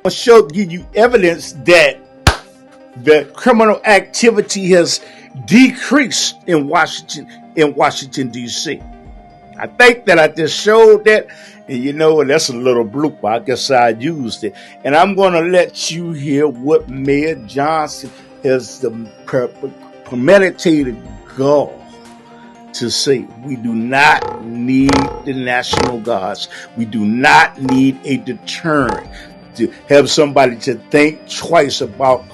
give you evidence that the criminal activity has decreased in Washington D.C. I think that I just showed that, and that's a little blooper. I guess I used it, and I'm going to let you hear what Mayor Johnson has the premeditated goal to say. We do not need the National Guards. We do not need a deterrent to have somebody to think twice about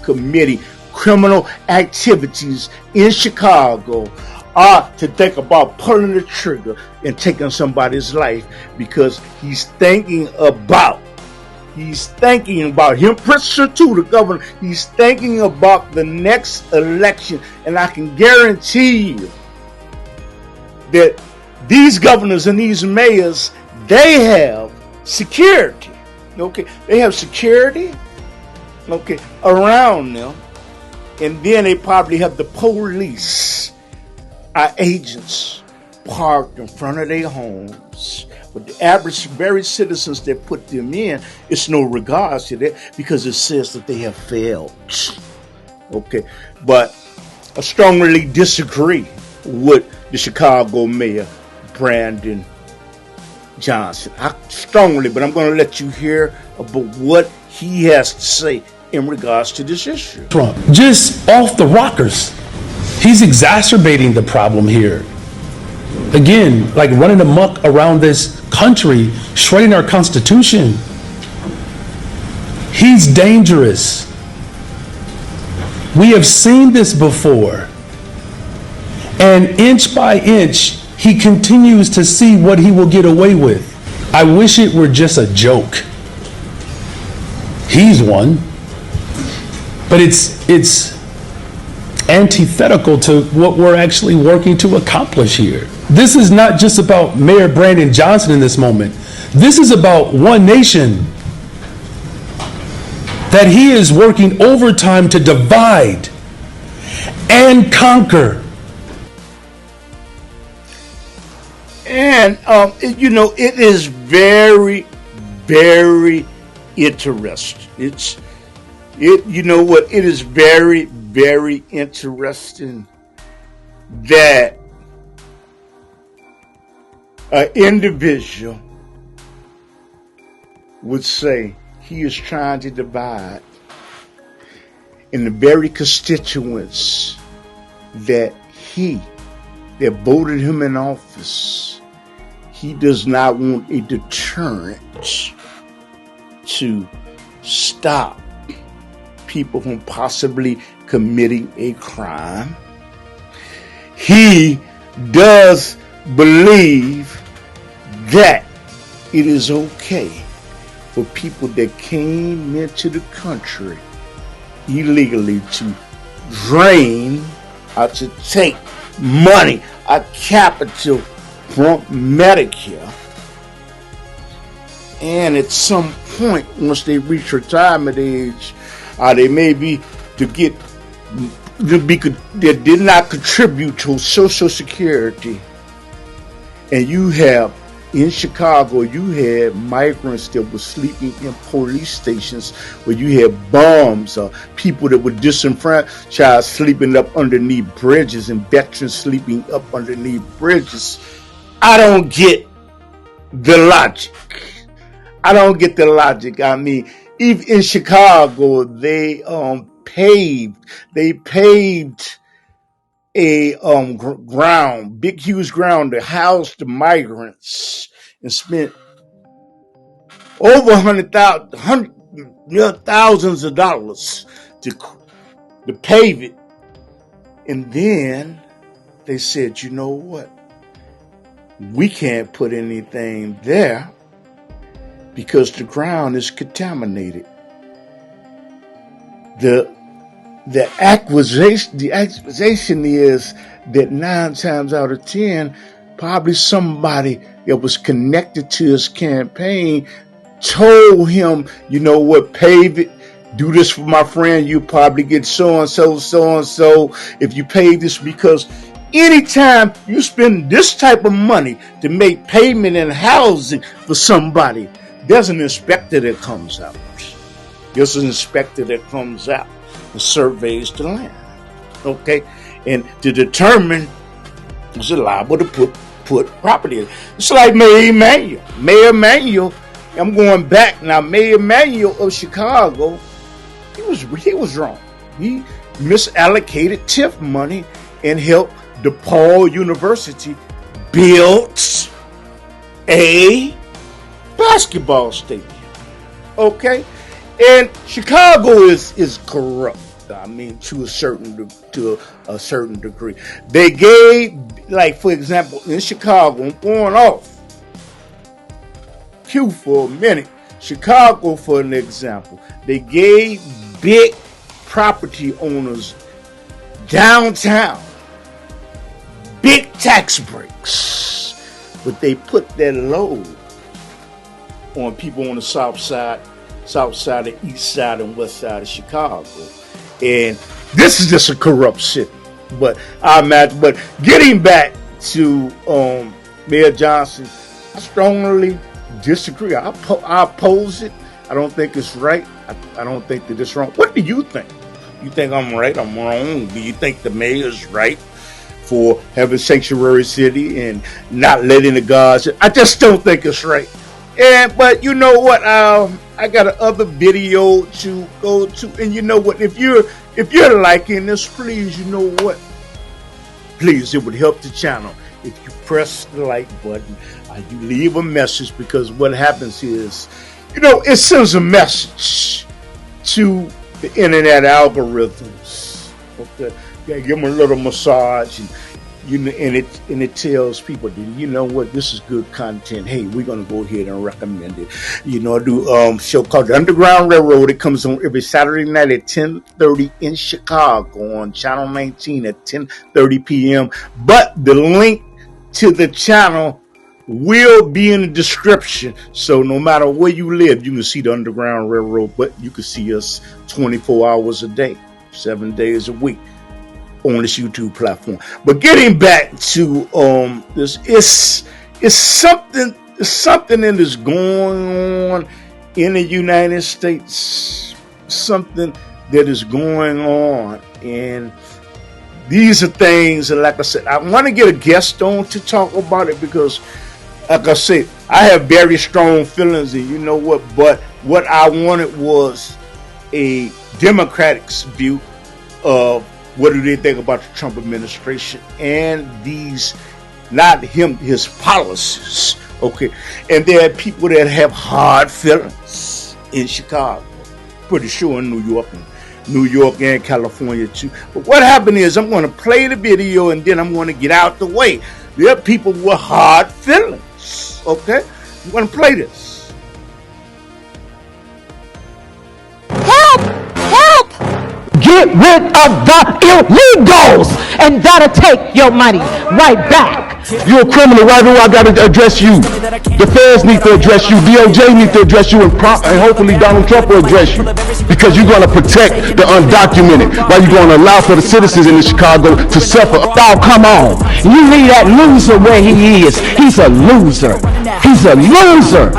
committing criminal activities in Chicago, or to think about pulling the trigger and taking somebody's life, because he's thinking about him, Pritchard too, the governor. He's thinking about the next election, and I can guarantee you that these governors and these mayors, they have security. Okay, they have security, okay, around them, and then they probably have the police, our agents, parked in front of their homes. But the average, very citizens that put them in, it's no regards to that, because it says that they have failed. Okay, but I strongly disagree with the Chicago mayor, Brandon Johnson. But I'm going to let you hear about what he has to say in regards to this issue. Trump, just off the rockers. He's exacerbating the problem here. Again, like running amok around this country, shredding our Constitution. He's dangerous. We have seen this before. And inch by inch, he continues to see what he will get away with. I wish it were just a joke. He's one. But it's antithetical to what we're actually working to accomplish here. This is not just about Mayor Brandon Johnson in this moment. This is about one nation that he is working overtime to divide and conquer. And, it is very, very interesting. It is very, very interesting that an individual would say he is trying to divide, in the very constituents that voted him in office. He does not want a deterrent to stop people from possibly committing a crime. He does believe that it is okay for people that came into the country illegally to drain or to take money, a capital from Medicare. And at some point, once they reach retirement age, they may be they did not contribute to Social Security. And you have, in Chicago, you had migrants that were sleeping in police stations, where you had bums, people that were disenfranchised sleeping up underneath bridges, and veterans sleeping up underneath bridges. I don't get the logic. I mean, even in Chicago, they paved a big huge ground to house the migrants, and spent over thousands of dollars to pave it. And then they said, you know what? We can't put anything there because the ground is contaminated. The accusation is that 9 times out of 10, probably somebody that was connected to his campaign told him, you know what, pave it, do this for my friend, you probably get so-and-so. If you pay this, because anytime you spend this type of money to make payment and housing for somebody, there's an inspector that comes out. There's an inspector that comes out and surveys the land. Okay, and to determine is it liable to put property in. It's like Mayor Emanuel. Mayor Emanuel, I'm going back now. Mayor Emanuel of Chicago, he was wrong. He misallocated TIF money and helped DePaul University build a basketball stadium. Okay, and Chicago is corrupt. I mean, to a certain degree. They gave, like, for example, in Chicago, I'm going off cue for a minute. Chicago, for an example, they gave big property owners downtown big tax breaks, but they put that load on people on the south side, the east side, and west side of Chicago. And this is just a corrupt city. But getting back to Mayor Johnson, I strongly disagree. I oppose it. I don't think it's right. I don't think that it's wrong. What do you think? You think I'm right? I'm wrong? Do you think the mayor's right for having sanctuary city and not letting the gods? I just don't think it's right. But you know what? I got another video to go to, and you know what? If you're liking this, please, you know what? Please, it would help the channel if you press the like button. You leave a message, because what happens is, it sends a message to the internet algorithms. Okay, give them a little massage, and it tells people, you know what, this is good content. Hey, we're gonna go ahead and recommend it. I do a show called The Underground Railroad. It comes on every Saturday night at 10:30 in Chicago on Channel 19 at 10:30 p.m. But the link to the channel will be in the description. So no matter where you live, you can see the Underground Railroad, but you can see us 24 hours a day, 7 days a week on this YouTube platform. But getting back to this, it's something that is going on in the United States. Something that is going on, and these are things that, like I said, I want to get a guest on to talk about it, because, like I said, I have very strong feelings, and you know what? But what I wanted was a Democratic's view of what do they think about the Trump administration and his policies. Okay, and there are people that have hard feelings in Chicago, pretty sure in New York and California too. But what happened is, I'm going to play the video and then I'm going to get out the way. There are people with hard feelings. Okay, I'm going to play this. Help! Help! Get rid of the illegals, and that'll take your money right back. You're a criminal. Why do I got to address you? The feds need to address you. DOJ need to address you, and hopefully Donald Trump will address you, because you're going to protect the undocumented, while you're going to allow for the citizens in Chicago to suffer. Oh, come on. You leave that loser where he is. He's a loser. He's a loser.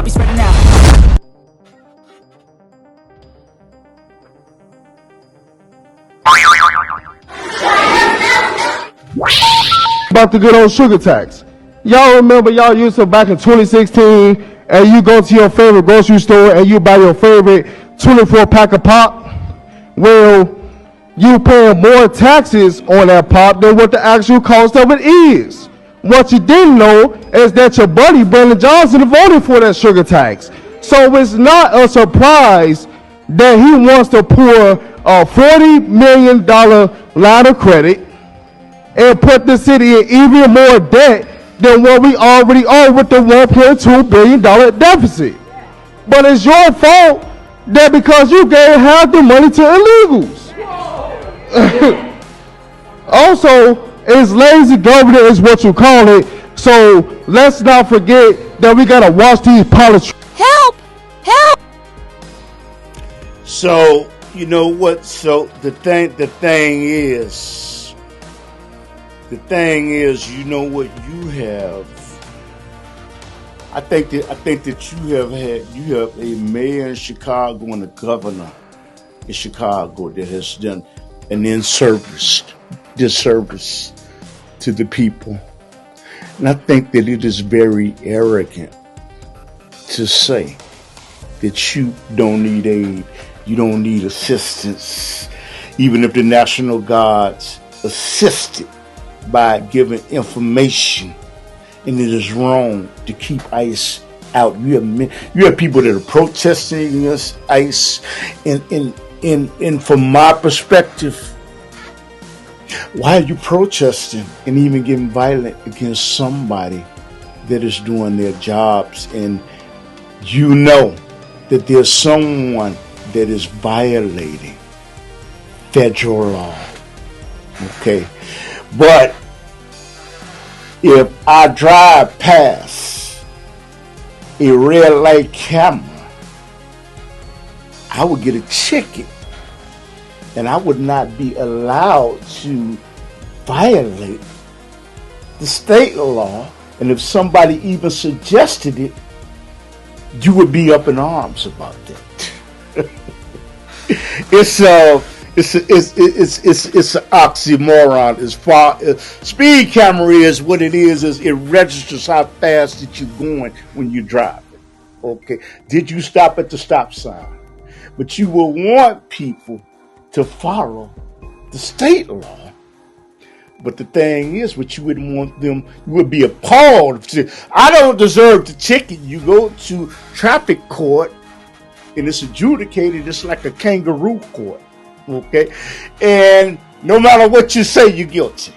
About the good old sugar tax. Y'all remember, y'all used to, back in 2016, and you go to your favorite grocery store and you buy your favorite 24-pack of pop? Well, you paying more taxes on that pop than what the actual cost of it is. What you didn't know is that your buddy Brandon Johnson voted for that sugar tax. So it's not a surprise that he wants to pour a $40 million line of credit and put the city in even more debt than what we already owe with the $1.2 billion deficit. But it's your fault that because you gave half the money to illegals. Also, it's lazy government is what you call it. So let's not forget that we gotta watch these politics. Help! Help! So you know what? So the thing is, you know what, you have I think that you have a mayor in Chicago and a governor in Chicago that has done an disservice to the people. And I think that it is very arrogant to say that you don't need aid, you don't need assistance, even if the National Guards assisted by giving information, and it is wrong to keep ICE out. You have people that are protesting against ICE, and from my perspective, why are you protesting and even getting violent against somebody that is doing their jobs, and you know that there's someone that is violating federal law? Okay, but if I drive past a red light camera, I would get a ticket, and I would not be allowed to violate the state law. And if somebody even suggested it, you would be up in arms about that. It's an oxymoron. As far as speed camera is, what it is it registers how fast that you're going when you drive. Okay, did you stop at the stop sign? But you will want people to follow the state law. But the thing is, what you wouldn't want them, you would be appalled. I don't deserve the ticket. You go to traffic court and it's adjudicated. It's like a kangaroo court. Okay. And no matter what you say, you're guilty.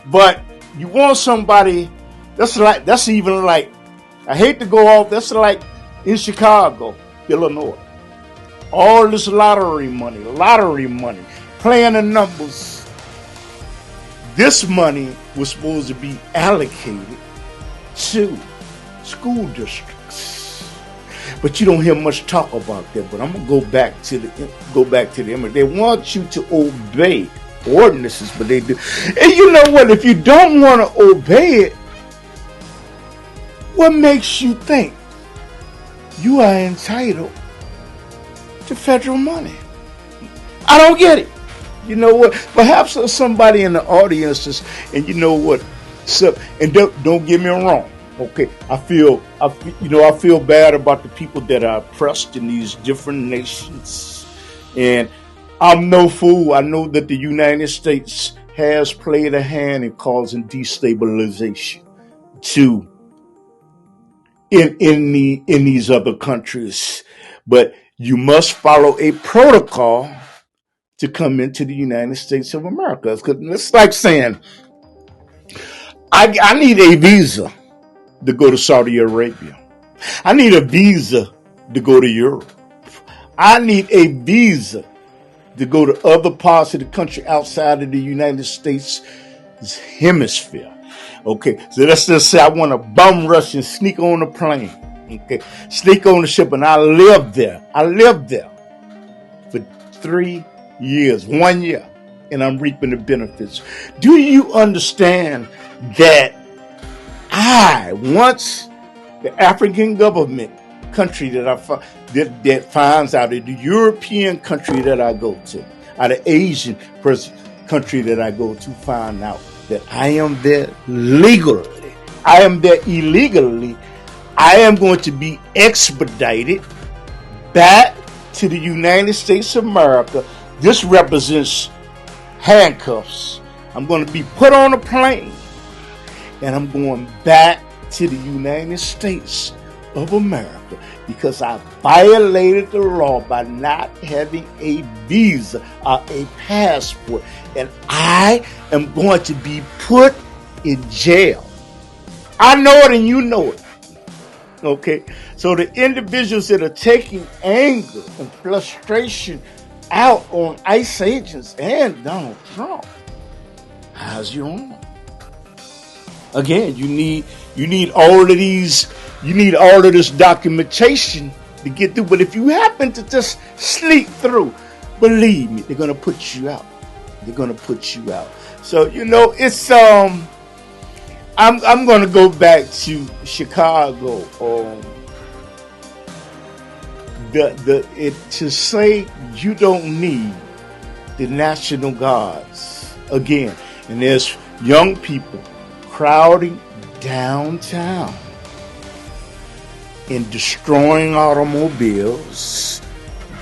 But you want somebody, that's even like, I hate to go off, that's like in Chicago, Illinois. All this lottery money, playing the numbers. This money was supposed to be allocated to school districts, but you don't hear much talk about that. But I'm gonna go back to the image. They want you to obey ordinances, but they do. And you know what? If you don't want to obey it, what makes you think you are entitled to federal money? I don't get it. You know what? Perhaps there's somebody in the audience, and you know what? So, and don't get me wrong. Okay, I feel bad about the people that are oppressed in these different nations, and I'm no fool. I know that the United States has played a hand in causing destabilization in these other countries, but you must follow a protocol to come into the United States of America. It's like saying, I need a visa to go to Saudi Arabia. I need a visa to go to Europe. I need a visa to go to other parts of the country outside of the United States hemisphere. Okay, so let's just say I want to bum rush and sneak on a plane. Okay, sneak on the ship, and I live there. For 3 years, 1 year, and I'm reaping the benefits. Do you understand that once the African government country that finds out, of the European country that I go to, out of Asian country that I go to, find out that I am there legally, I am there illegally, I am going to be expedited back to the United States of America. This represents handcuffs. I'm going to be put on a plane, and I'm going back to the United States of America because I violated the law by not having a visa or a passport, and I am going to be put in jail. I know it, and you know it. Okay, so the individuals that are taking anger and frustration out on ICE agents and Donald Trump, how's your own? Again, you need all of these, you need all of this documentation to get through. But if you happen to just sleep through, believe me, they're gonna put you out. So it's I'm going to go back to Chicago. To say you don't need the National Guards again, and there's young people crowding downtown and destroying automobiles,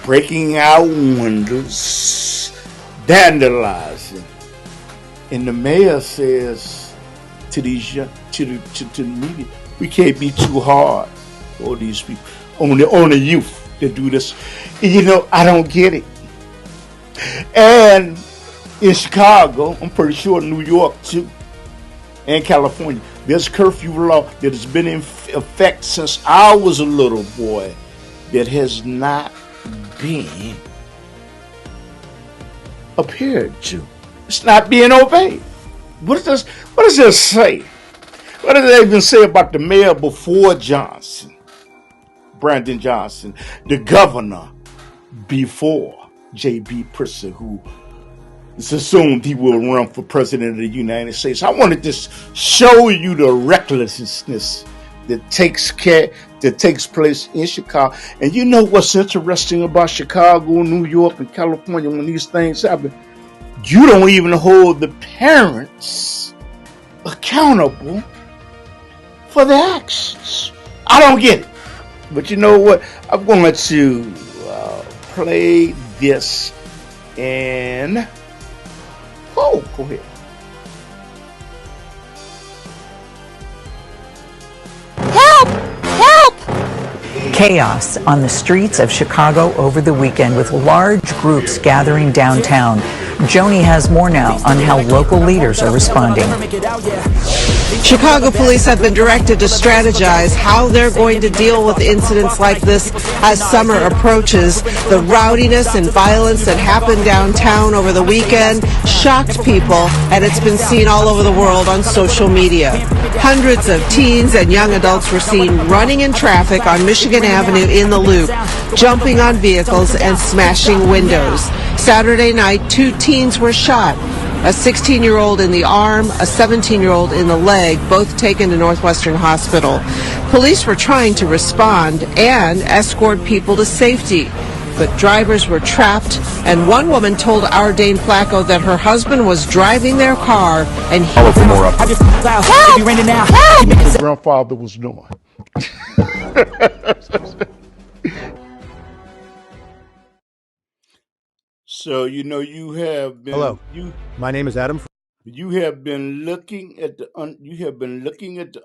breaking out windows, vandalizing, and the mayor says to these to the media, we can't be too hard on these people, on the youth to do this. And, I don't get it. And in Chicago, I'm pretty sure New York too, and California, there's curfew law that has been in effect since I was a little boy that has not been adhered to. It's not being obeyed. What does this say? What does it even say about the mayor before Johnson, Brandon Johnson, the governor before J.B. Pritzker, who it's assumed he will run for president of the United States? I wanted to show you the recklessness that takes place in Chicago. And you know what's interesting about Chicago, New York, and California when these things happen? You don't even hold the parents accountable for the actions. I don't get it. But you know what? I'm going to play this and... Oh, go ahead. Help! Help! Chaos on the streets of Chicago over the weekend with large groups gathering downtown. Joni has more now on how local leaders are responding. Chicago police have been directed to strategize how they're going to deal with incidents like this as summer approaches. The rowdiness and violence that happened downtown over the weekend shocked people, and it's been seen all over the world on social media. Hundreds of teens and young adults were seen running in traffic on Michigan Avenue in the Loop, jumping on vehicles and smashing windows. Saturday night, 2 teens were shot. A 16-year-old in the arm, a 17-year-old in the leg, both taken to Northwestern Hospital. Police were trying to respond and escort people to safety, but drivers were trapped, and one woman told our Dane Flacco that her husband was driving their car and he... Help! The grandfather was doing. So you have been. Hello. My name is Adam. You have been looking at the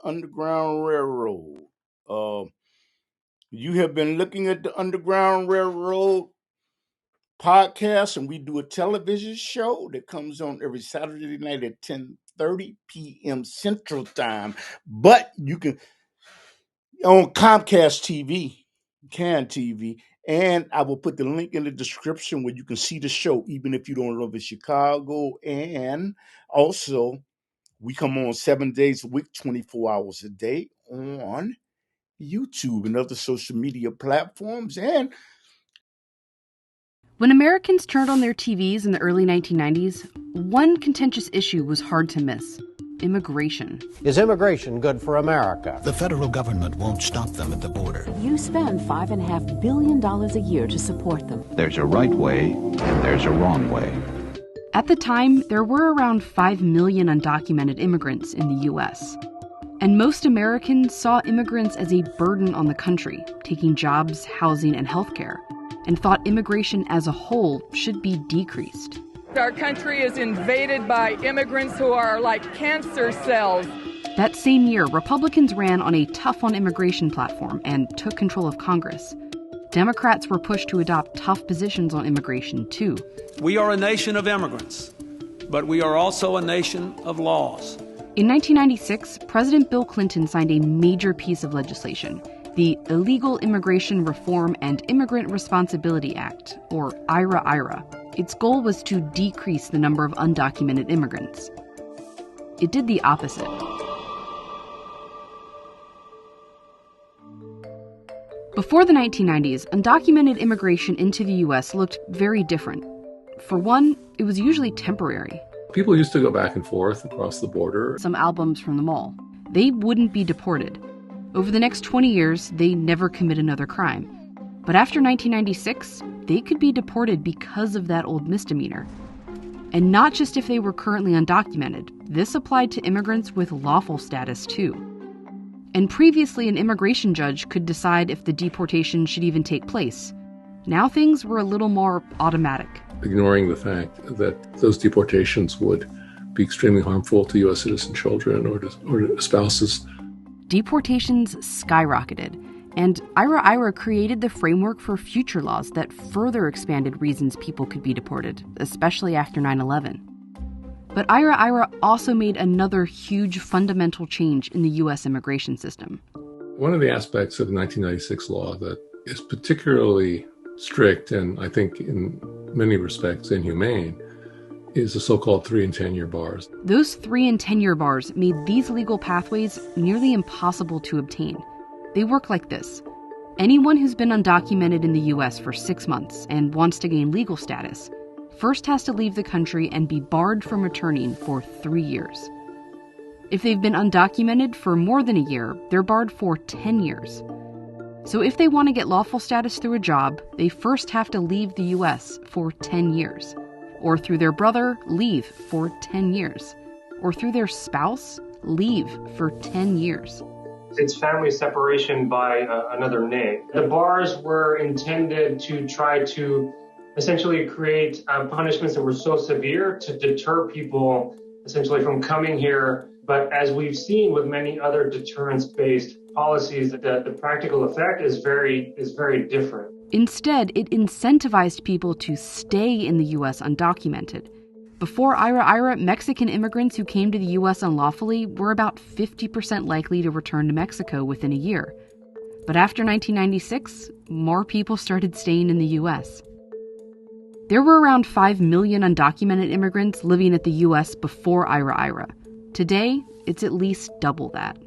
Underground Railroad. You have been looking at the Underground Railroad podcast, and we do a television show that comes on every Saturday night at 10:30 p.m. Central Time. But you can on Comcast TV, CAN TV. And I will put the link in the description where you can see the show, even if you don't live in Chicago. And also, we come on 7 days a week, 24 hours a day on YouTube and other social media platforms. And when Americans turned on their TVs in the early 1990s, one contentious issue was hard to miss: immigration. Is immigration good for America? The federal government won't stop them at the border. You spend $5.5 billion a year to support them. There's a right way and there's a wrong way. At the time, there were around 5 million undocumented immigrants in the U.S. And most Americans saw immigrants as a burden on the country, taking jobs, housing, and healthcare, and thought immigration as a whole should be decreased. Our country is invaded by immigrants who are like cancer cells. That same year, Republicans ran on a tough on immigration platform and took control of Congress. Democrats were pushed to adopt tough positions on immigration, too. We are a nation of immigrants, but we are also a nation of laws. In 1996, President Bill Clinton signed a major piece of legislation, the Illegal Immigration Reform and Immigrant Responsibility Act, or IRA-IRA. Its goal was to decrease the number of undocumented immigrants. It did the opposite. Before the 1990s, undocumented immigration into the U.S. looked very different. For one, it was usually temporary. People used to go back and forth across the border. Some albums from the mall. They wouldn't be deported. Over the next 20 years, they never commit another crime. But after 1996, they could be deported because of that old misdemeanor. And not just if they were currently undocumented. This applied to immigrants with lawful status, too. And previously, an immigration judge could decide if the deportation should even take place. Now things were a little more automatic. Ignoring the fact that those deportations would be extremely harmful to U.S. citizen children or to spouses. Deportations skyrocketed, and IRA created the framework for future laws that further expanded reasons people could be deported, especially after 9/11. But IRA also made another huge fundamental change in the U.S. immigration system. One of the aspects of the 1996 law that is particularly strict and I think in many respects inhumane is the so-called 3 and 10-year bars. Those 3 and 10-year bars made these legal pathways nearly impossible to obtain. They work like this. Anyone who's been undocumented in the U.S. for 6 months and wants to gain legal status first has to leave the country and be barred from returning for 3 years. If they've been undocumented for more than a year, they're barred for 10 years. So if they want to get lawful status through a job, they first have to leave the U.S. for 10 years. Or through their brother, leave for 10 years. Or through their spouse, leave for 10 years. It's family separation by another name. The bars were intended to try to essentially create punishments that were so severe to deter people essentially from coming here. But as we've seen with many other deterrence-based policies, the practical effect is very different. Instead, it incentivized people to stay in the U.S. undocumented. Before IRA, Mexican immigrants who came to the U.S. unlawfully were about 50% likely to return to Mexico within a year. But after 1996, more people started staying in the U.S. There were around 5 million undocumented immigrants living at the U.S. before IRA. Today, it's at least double that.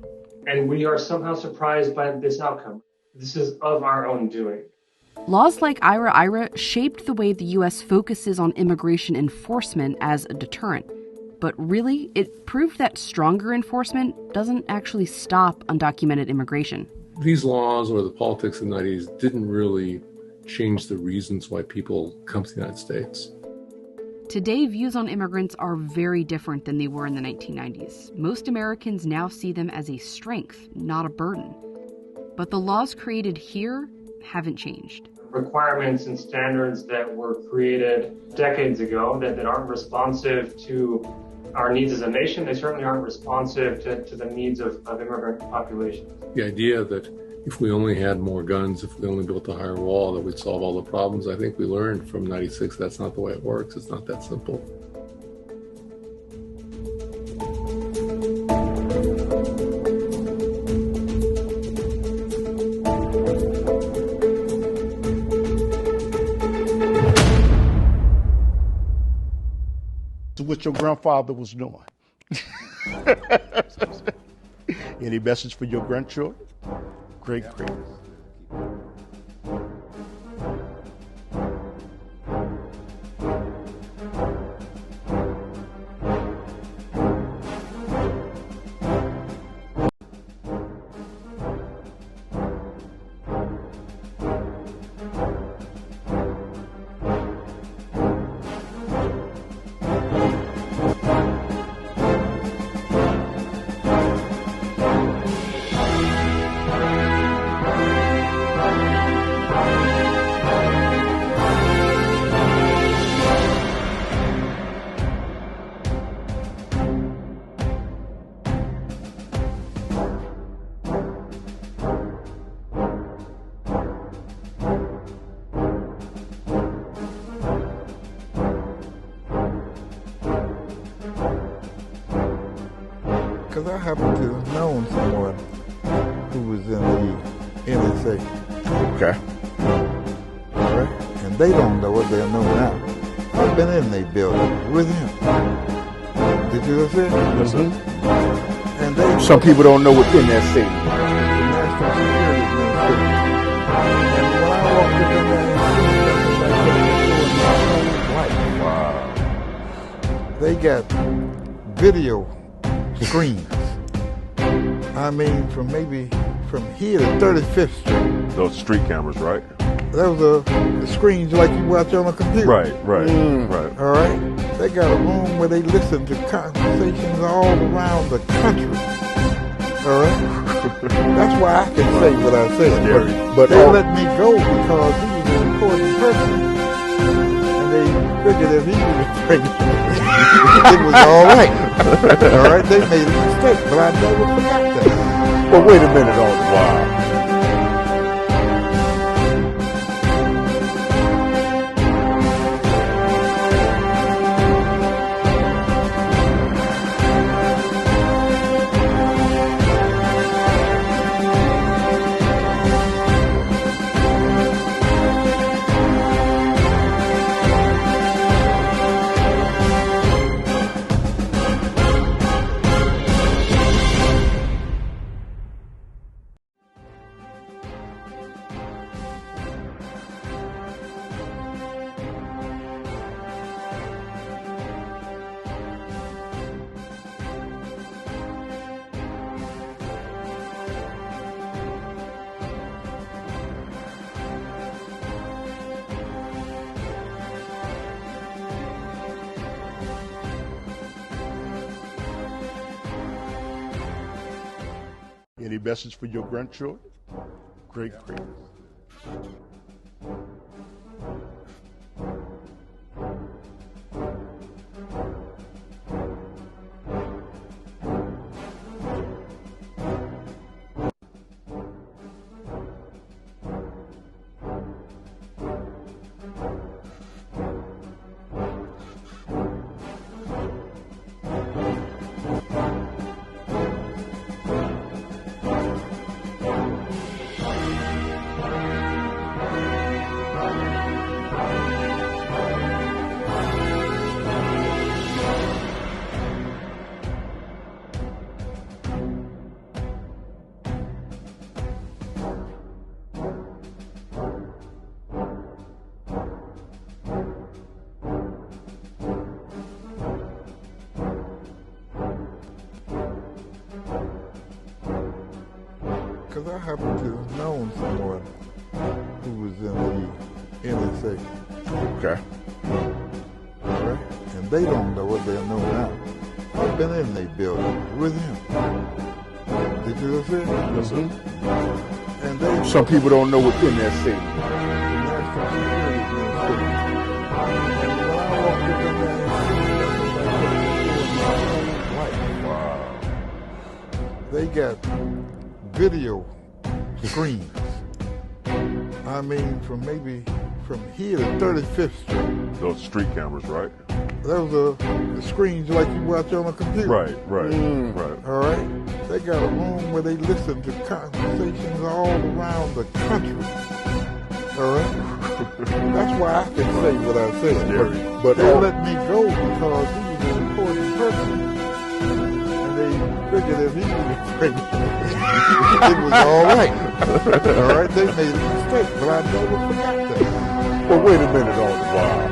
And we are somehow surprised by this outcome. This is of our own doing. Laws like IRA shaped the way the U.S. focuses on immigration enforcement as a deterrent. But really, it proved that stronger enforcement doesn't actually stop undocumented immigration. These laws or the politics of the 90s didn't really change the reasons why people come to the United States. Today, views on immigrants are very different than they were in the 1990s. Most Americans now see them as a strength, not a burden. But the laws created here haven't changed. Requirements and standards that were created decades ago that aren't responsive to our needs as a nation, they certainly aren't responsive to the needs of immigrant populations. The idea that if we only had more guns, if we only built a higher wall, that we'd solve all the problems, I think we learned from 96 that's not the way it works. It's not that simple. What your grandfather was doing. Any message for your grandchildren? Great. Because I happen to have known someone who was in the NSA. Okay. All right? And they don't know what they'll know now. I've been in their building with him. Did you see it? Mm-hmm. And they, some people don't know what NSA is. National Security Administration. And when I walked in there and seen them, they got video screens. I mean, from here to 35th Street. Those street cameras, right? Those are the screens like you watch on a computer. Right. All right. They got a room where they listen to conversations all around the country. All right. That's why I can say what I say. But they let me go because he was an important person, and they figured if he was pregnant, it was all right. All right. They made a mistake, but I never forgot that. Well, wait a minute, wow. Any message for your grandchildren? Great. Because I happen to have known someone who was in the NSA. Okay. All right? And they don't know what they'll know now. I've been in their building with him. Did you see it? Yes, sir. And they, some people don't know what's in that city. National Security Administration. And when I walked in there, wow. They got video screens. I mean, from here to 35th Street. Those street cameras, right? Those are the screens like you watch on a computer. Right. All right. They got a room where they listen to conversations all around the country. All right. That's why I can say what I say. But they let me go because he was an important person, and they figured if he was pregnant, it was all right. All right. They made a mistake, but I never forgot that. Well, wait a minute, wow.